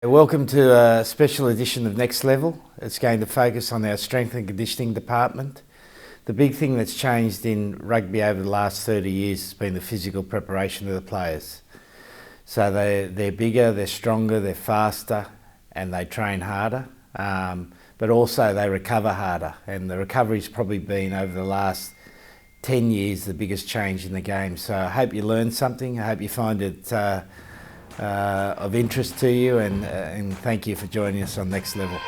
Welcome to a special edition of Next Level. It's going to focus on our strength and conditioning department. The big thing that's changed in rugby over the last 30 years has been the physical preparation of the players. So they're bigger, they're stronger, they're faster, and they train harder. But also they recover harder, and the recovery's probably been over the last 10 years the biggest change in the game. So I hope you learned something. I hope you find it of interest to you, and thank you for joining us on Next Level.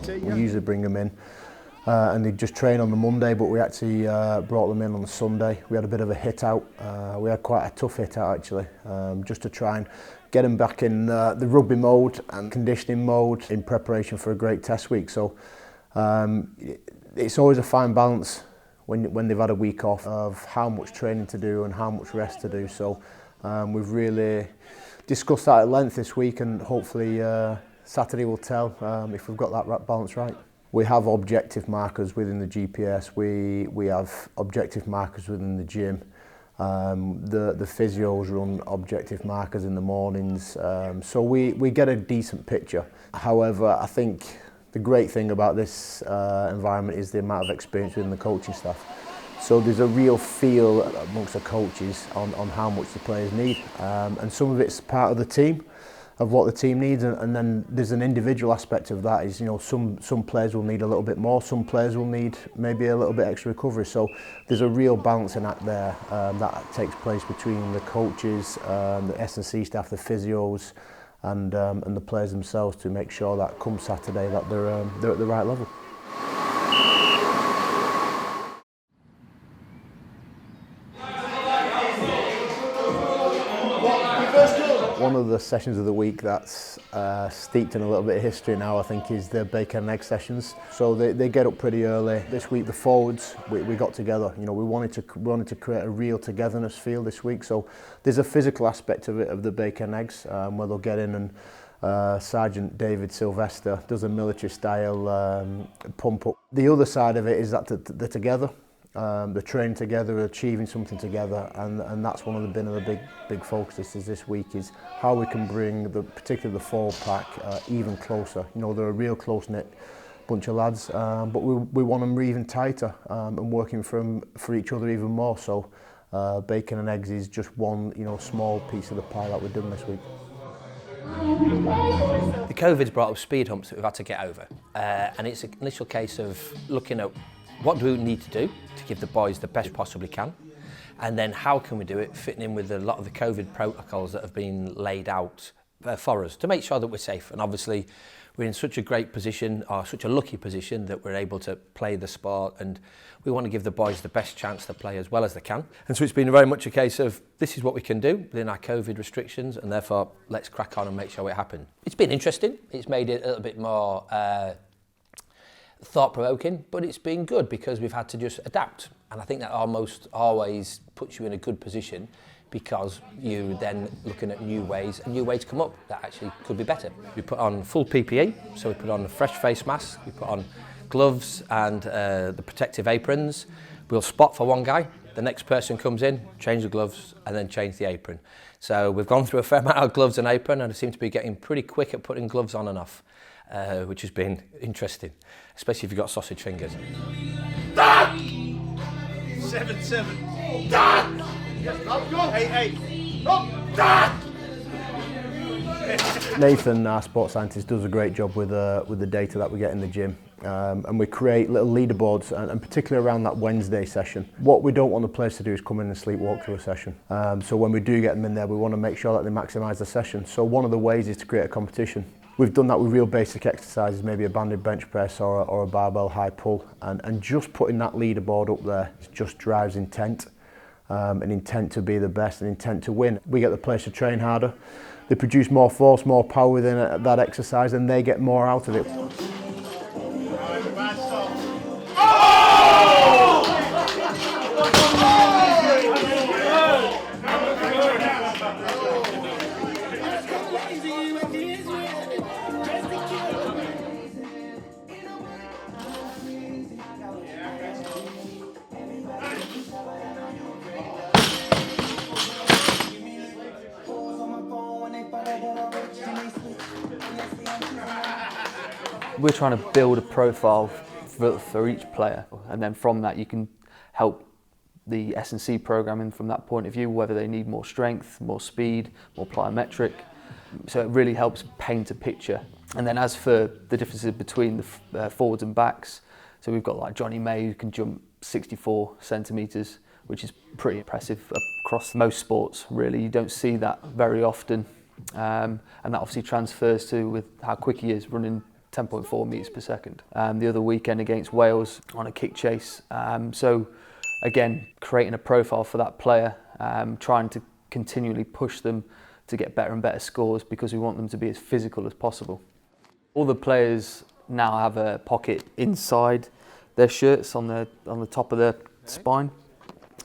We usually bring them in and they just train on the Monday, but we actually brought them in on the Sunday. We had a bit of a hit out. We had quite a tough hit out actually, just to try and get them back in the rugby mode and conditioning mode in preparation for a great test week. So it's always a fine balance when they've had a week off of how much training to do and how much rest to do. So we've really discussed that at length this week, and hopefully Saturday will tell if we've got that balance right. We have objective markers within the GPS, we have objective markers within the gym. The physios run objective markers in the mornings, so we get a decent picture. However, I think the great thing about this environment is the amount of experience within the coaching staff. So there's a real feel amongst the coaches on how much the players need, and some of it's part of the team, of what the team needs, and then there's an individual aspect of that. Is, you know, some players will need a little bit more, some players will need maybe a little bit extra recovery. So there's a real balancing act there that takes place between the coaches, the S&C staff, the physios, and the players themselves to make sure that come Saturday that they're at the right level. One of the sessions of the week that's steeped in a little bit of history now, I think, is the bacon and egg sessions. So they get up pretty early. This week, the forwards, we got together. You know, we wanted to create a real togetherness feel this week. So there's a physical aspect of it, of the bacon and eggs, where they'll get in and Sergeant David Sylvester does a military style pump up. The other side of it is that they're together. They're training together, achieving something together, and that's one of the big focuses this week, is how we can bring particularly the forward pack even closer. You know, they're a real close-knit bunch of lads, but we want them even tighter and working for each other even more. So bacon and eggs is just one, you know, small piece of the pie that we're doing this week. The COVID's brought up speed humps that we've had to get over, and it's an initial case of looking at what do we need to do to give the boys the best possibly can, and then how can we do it fitting in with a lot of the COVID protocols that have been laid out for us to make sure that we're safe. And obviously we're in such a great position, or such a lucky position, that we're able to play the sport, and we want to give the boys the best chance to play as well as they can. And so it's been very much a case of this is what we can do within our COVID restrictions, and therefore let's crack on and make sure it happens. It's been interesting. It's made it a little bit more thought-provoking, but it's been good because we've had to just adapt, and I think that almost always puts you in a good position, because you then looking at new ways, and new ways come up that actually could be better. We put on full PPE, so we put on a fresh face mask, we put on gloves and the protective aprons. We'll spot for one guy, the next person comes in, change the gloves, and then change the apron. So we've gone through a fair amount of gloves and apron, and I seem to be getting pretty quick at putting gloves on and off. Which has been interesting, especially if you've got sausage fingers. 7-7. Yes, that's good. 8-8. Nathan, our sports scientist, does a great job with the data that we get in the gym, and we create little leaderboards, and particularly around that Wednesday session. What we don't want the players to do is come in and sleepwalk through a session. So when we do get them in there, we want to make sure that they maximise the session. So one of the ways is to create a competition. We've done that with real basic exercises, maybe a banded bench press or a barbell high pull, and just putting that leaderboard up there just drives intent, an intent to be the best, an intent to win. We get the players to train harder, they produce more force, more power within that exercise, and they get more out of it. We're trying to build a profile for each player, and then from that you can help the S&C programming from that point of view, whether they need more strength, more speed, more plyometric. So it really helps paint a picture. And then as for the differences between the forwards and backs, so we've got like Johnny May who can jump 64 centimetres, which is pretty impressive across most sports, really. You don't see that very often. And that obviously transfers to with how quick he is, running 10.4 metres per second. The other weekend against Wales on a kick chase. So again, creating a profile for that player, trying to continually push them to get better and better scores because we want them to be as physical as possible. All the players now have a pocket inside their shirts on the top of their spine.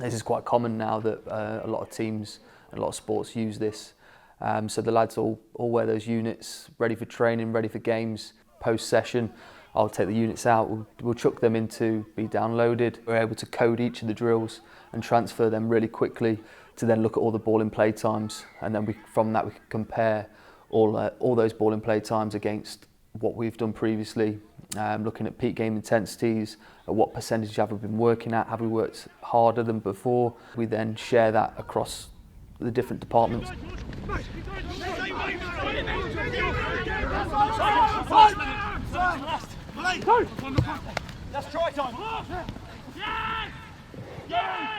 This is quite common now that a lot of teams and a lot of sports use this. So the lads all wear those units, ready for training, ready for games. Post-session, I'll take the units out, we'll chuck them in to be downloaded. We're able to code each of the drills and transfer them really quickly to then look at all the ball in play times, and then from that we can compare all those ball in play times against what we've done previously, looking at peak game intensities, at what percentage have we been working at, have we worked harder than before. We then share that across the different departments. That's try time. Yes! Yes!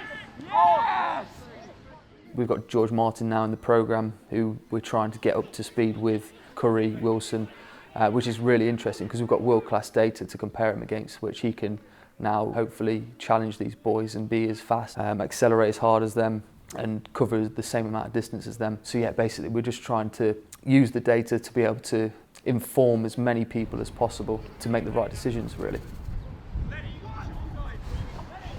Yes! We've got George Martin now in the programme who we're trying to get up to speed with, Curry, Wilson, which is really interesting because we've got world-class data to compare him against, which he can now hopefully challenge these boys and be as fast, accelerate as hard as them and cover the same amount of distance as them. So yeah, basically we're just trying to use the data to be able to inform as many people as possible to make the right decisions, really.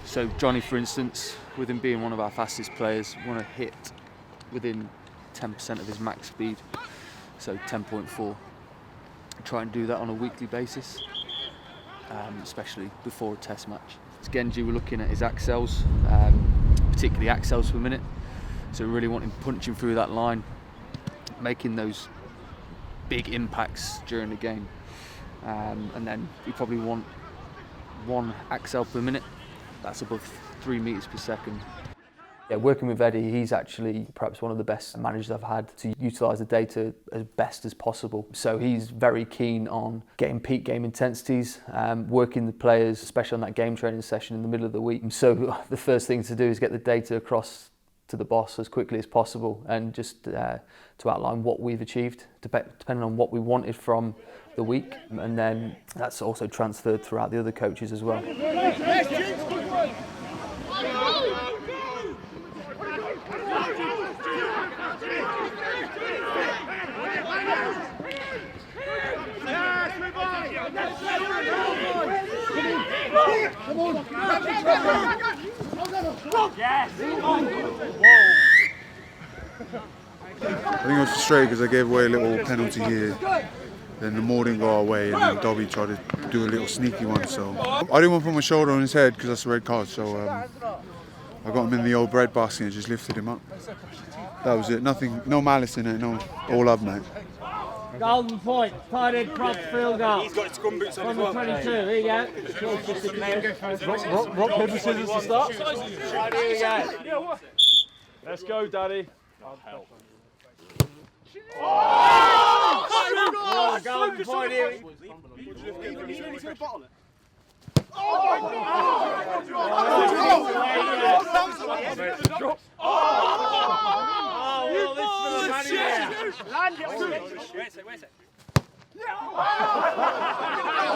So Johnny, for instance, with him being one of our fastest players, want to hit within 10% of his max speed, so 10.4. Try and do that on a weekly basis, especially before a test match. As Genji, we're looking at his accels, particularly accels per minute. So we really want him punching through that line, making those big impacts during the game. And then we probably want 1 accel per minute. That's above 3 metres per second. Yeah, working with Eddie, he's actually perhaps one of the best managers I've had to utilise the data as best as possible. So he's very keen on getting peak game intensities, working the players, especially on that game training session in the middle of the week. So the first thing to do is get the data across to the boss as quickly as possible and just to outline what we've achieved, depending on what we wanted from the week. And then that's also transferred throughout the other coaches as well. I think I was frustrated because I gave away a little penalty here. Then the more didn't go our way, and then Dobby tried to do a little sneaky one. So I didn't want to put my shoulder on his head because that's a red card. So I got him in the old bread basket and just lifted him up. That was it. Nothing, no malice in it. No, all love, mate. Golden point, tight end prop field goal. He's got his scrum boots on as From well. 22, here you go. Rock, paper, scissors to start. Right, here we go. Let's go, Daddy. Oh, golden point here. He's going to bottle it. Land it on it. Wait a sec.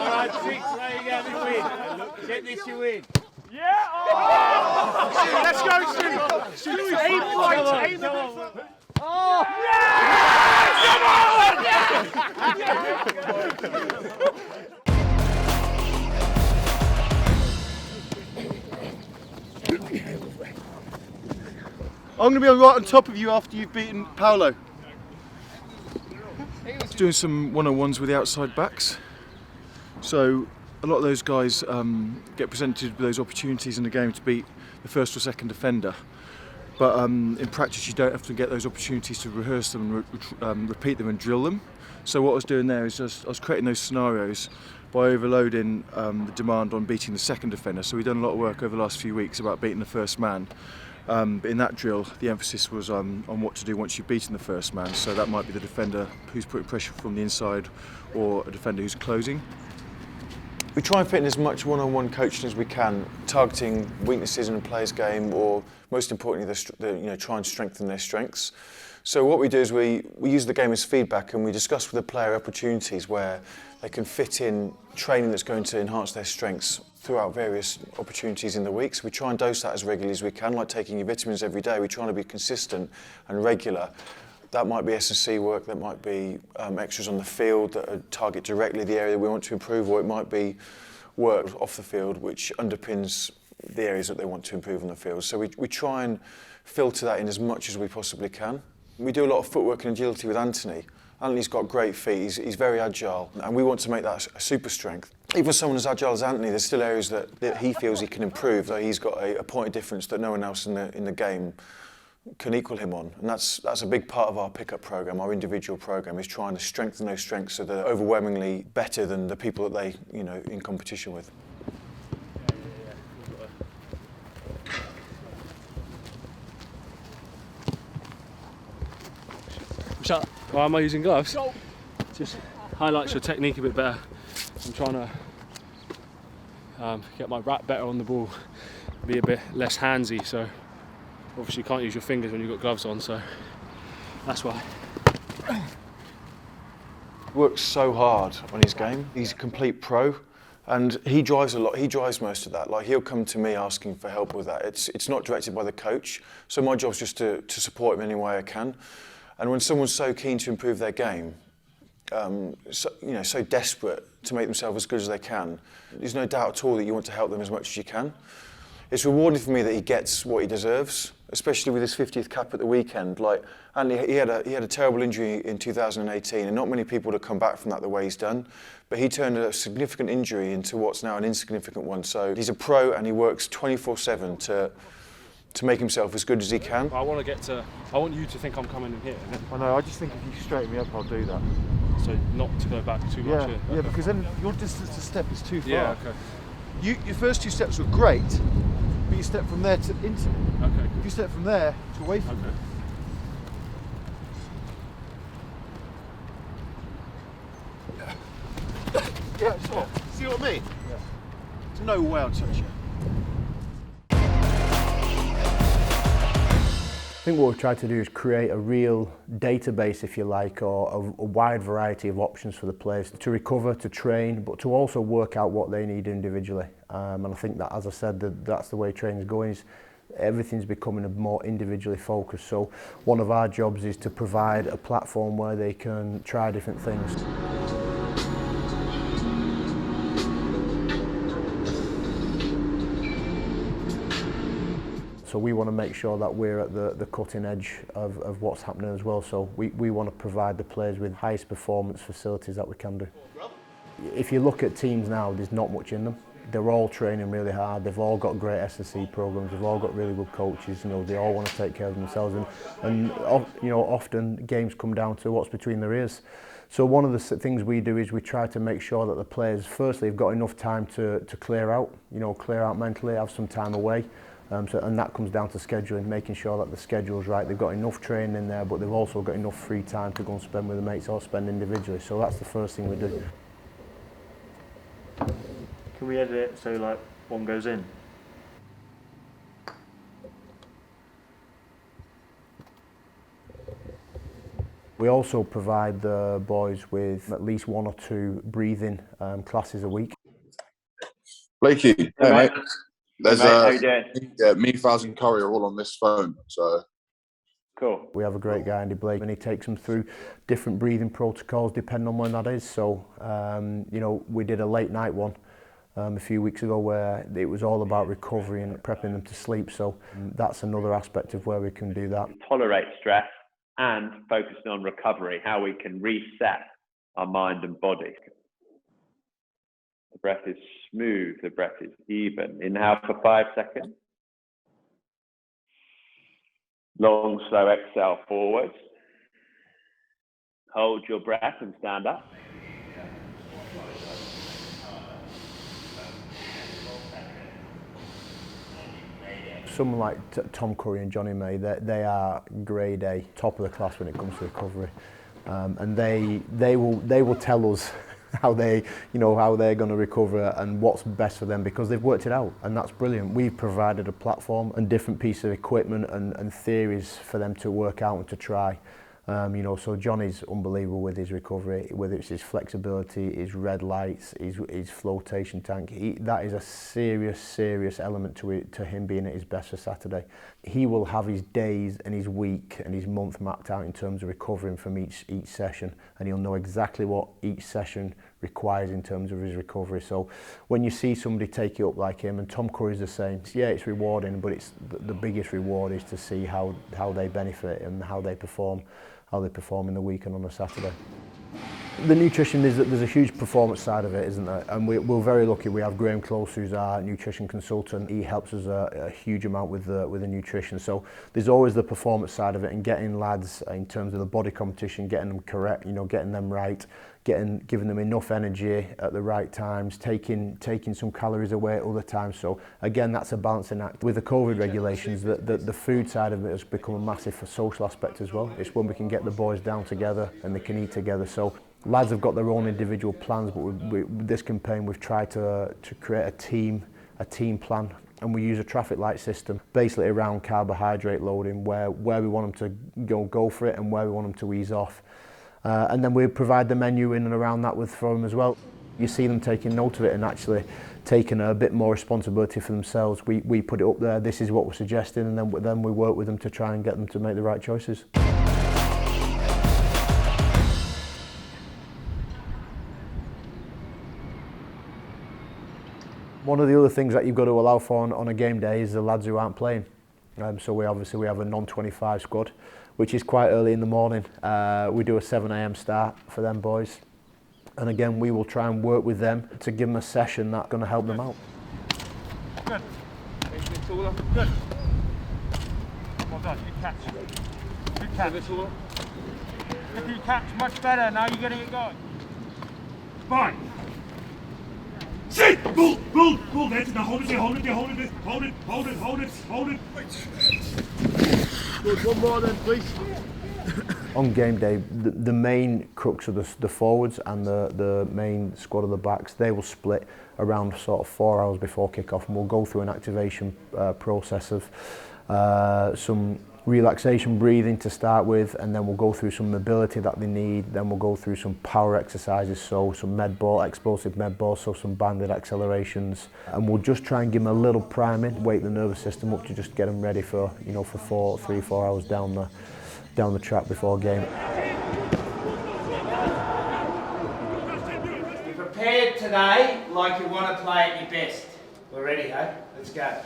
Alright, 6, there you go, this win. Get this, you win. Yeah! Oh. Let's go, Stu. Aim right, aim the Oh! I'm going to be right on top of you after you've beaten Paolo. Doing some one-on-ones with the outside backs. So a lot of those guys get presented with those opportunities in the game to beat the first or second defender. but in practice you don't often get those opportunities to rehearse them and repeat them and drill them. So what I was doing there is I was creating those scenarios by overloading the demand on beating the second defender. So we've done a lot of work over the last few weeks about beating the first man. But in that drill, the emphasis was on what to do once you've beaten the first man. So that might be the defender who's putting pressure from the inside or a defender who's closing. We try and fit in as much one-on-one coaching as we can, targeting weaknesses in a player's game, or most importantly, try and strengthen their strengths. So what we do is we use the game as feedback, and we discuss with the player opportunities where they can fit in training that's going to enhance their strengths throughout various opportunities in the week. So we try and dose that as regularly as we can, like taking your vitamins every day. We try to be consistent and regular. That might be S&C work, that might be extras on the field that target directly the area we want to improve, or it might be work off the field which underpins the areas that they want to improve on the field. So we try and filter that in as much as we possibly can. We do a lot of footwork and agility with Anthony. Anthony's got great feet, he's very agile, and we want to make that a super strength. Even with someone as agile as Anthony, there's still areas that he feels he can improve, that he's got a point of difference that no one else in the game can equal him on. And that's a big part of our pickup program, our individual program, is trying to strengthen those strengths so they're overwhelmingly better than the people that they, in competition with. Shut. Why am I using gloves? Just highlights your technique a bit better. I'm trying to get my wrap better on the ball, be a bit less handsy. So obviously you can't use your fingers when you've got gloves on. So that's why. Works so hard on his game. He's a complete pro, and he drives a lot. He drives most of that. Like, he'll come to me asking for help with that. It's not directed by the coach. So my job's just to support him any way I can. And when someone's so keen to improve their game, so desperate to make themselves as good as they can, there's no doubt at all that you want to help them as much as you can. It's rewarding for me that he gets what he deserves, especially with his 50th cap at the weekend. Like, and he had a terrible injury in 2018, and not many people would have come back from that the way he's done. But he turned a significant injury into what's now an insignificant one. So he's a pro, and he works 24/7 to make himself as good as he can. I want you to think I'm coming in here. I know, I just think if you straighten me up, I'll do that. So not to go back too much here. Yeah, because then your distance to step is too far. Yeah, okay. Your first two steps were great, but you step from there to into me. Okay, cool. If you step from there to away from me. Yeah, sure. See what I mean? Yeah. There's no way I'll touch you. I think what we've tried to do is create a real database, if you like, or a wide variety of options for the players to recover, to train, but to also work out what they need individually. And I think that, as I said, that's the way training's going. Is everything's becoming a more individually focused. So one of our jobs is to provide a platform where they can try different things. So we want to make sure that we're at the cutting edge of what's happening as well. So we want to provide the players with highest performance facilities that we can do. If you look at teams now, there's not much in them. They're all training really hard. They've all got great S&C programs. They've all got really good coaches. They all want to take care of themselves. And often games come down to what's between their ears. So one of the things we do is we try to make sure that the players, firstly, have got enough time to clear out. Clear out mentally, have some time away. And that comes down to scheduling, making sure that the schedule's right. They've got enough training in there, but they've also got enough free time to go and spend with the mates or spend individually. So that's the first thing we do. Can we edit it so like one goes in? We also provide the boys with at least 1 or 2 breathing classes a week. Blakey, hey mate. There's how you doing? me, Faz and Curry are all on this phone, so. Cool. We have a great guy, Andy Blake, and he takes them through different breathing protocols depending on when that is. So, we did a late night one a few weeks ago where it was all about recovery and prepping them to sleep. So that's another aspect of where we can do that. Tolerate stress and focusing on recovery, how we can reset our mind and body. The breath is smooth, the breath is even. Inhale for 5 seconds. Long, slow exhale forwards. Hold your breath and stand up. Someone like Tom Curry and Johnny May, they are grade A, top of the class when it comes to recovery, and they will tell us how they're going to recover and what's best for them, because they've worked it out, and that's brilliant. We've provided a platform and different pieces of equipment and theories for them to work out and to try. So Johnny's unbelievable with his recovery, whether it's his flexibility, his red lights, his flotation tank. That is a serious element to him being at his best for Saturday. He will have his days and his week and his month mapped out in terms of recovering from each session, and he'll know exactly what each session requires in terms of his recovery. So when you see somebody take it up like him, and Tom Curry's the same, yeah, it's rewarding, but it's the biggest reward is to see how they benefit and how they perform in the week and on a Saturday. The nutrition, there's a huge performance side of it, isn't there? And we're very lucky. We have Graham Close, who's our nutrition consultant. He helps us a huge amount with the nutrition. So there's always the performance side of it, and getting lads in terms of the body competition, getting them correct, getting them right, giving them enough energy at the right times, taking some calories away at other times. So again, that's a balancing act. With the COVID regulations, the food side of it has become a massive social aspect as well. It's when we can get the boys down together and they can eat together. So lads have got their own individual plans, but with this campaign we've tried to create a team plan, and we use a traffic light system basically around carbohydrate loading, where we want them to go for it and where we want them to ease off. And then we provide the menu in and around that for them as well. You see them taking note of it and actually taking a bit more responsibility for themselves. We put it up there, this is what we're suggesting, and then we work with them to try and get them to make the right choices. One of the other things that you've got to allow for on a game day is the lads who aren't playing. So we have a non-25 squad, which is quite early in the morning. We do a 7 AM start for them boys. And again, we will try and work with them to give them a session that's going to help them out. Good. Good. Well done. Good catch. Good catch. Good catch. Much better. Now you're getting it going. Fine. Sit! Bull! That's now hold it, hold it. Good, one more then, please. On game day, the main crux of the forwards and the main squad of the backs, they will split around sort of 4 hours before kick-off, and we'll go through an activation process of some relaxation breathing to start with, and then we'll go through some mobility that they need, then we'll go through some power exercises, so some med ball, explosive med ball, so some banded accelerations, and we'll just try and give them a little priming, wake the nervous system up to just get them ready for 3-4 hours down the track before game. You're prepared today like you want to play at your best. We're ready, hey? Let's go.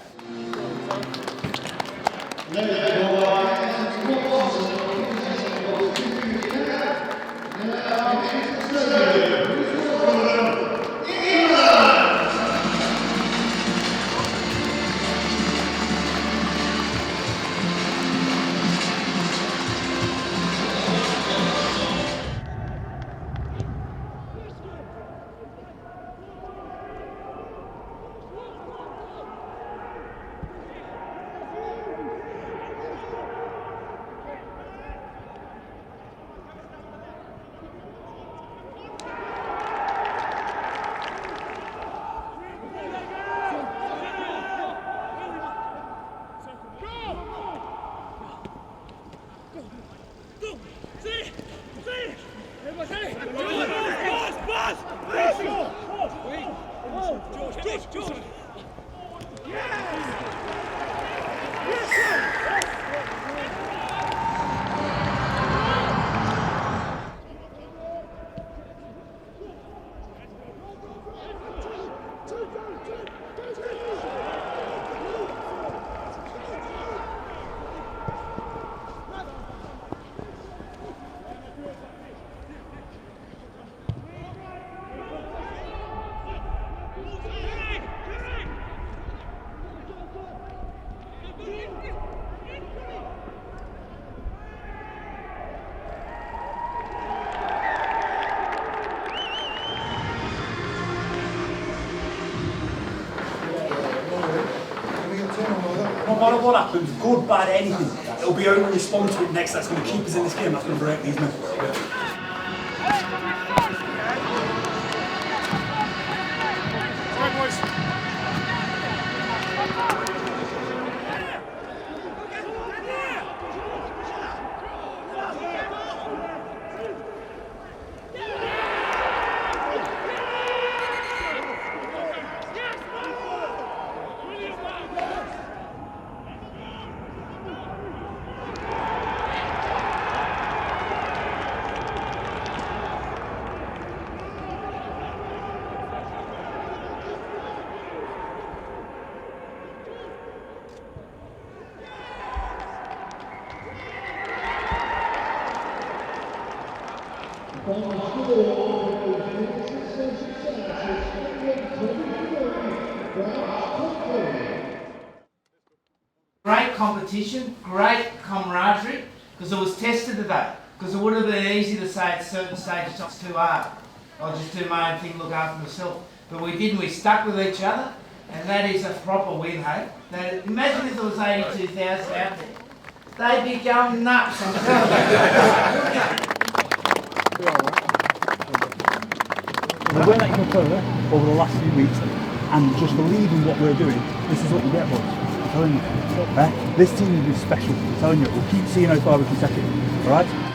matter what happens, good, bad, anything, it'll be how we respond to it next that's going to keep us in this game, that's going to break these men. Great competition, great camaraderie, because it was tested today. Because it would have been easy to say at certain stages it's too hard. I'll just do my own thing, look after myself. But we didn't, we stuck with each other, and that is a proper win, hey? Now, imagine if there was 82,000 out there. They'd be going nuts, I'm telling you. The way that you can further over the last few weeks and just believe in what we're doing, this is what you get, boys. I'm telling you. This team is special. I'm telling you, we'll keep seeing how far we can take it. Alright?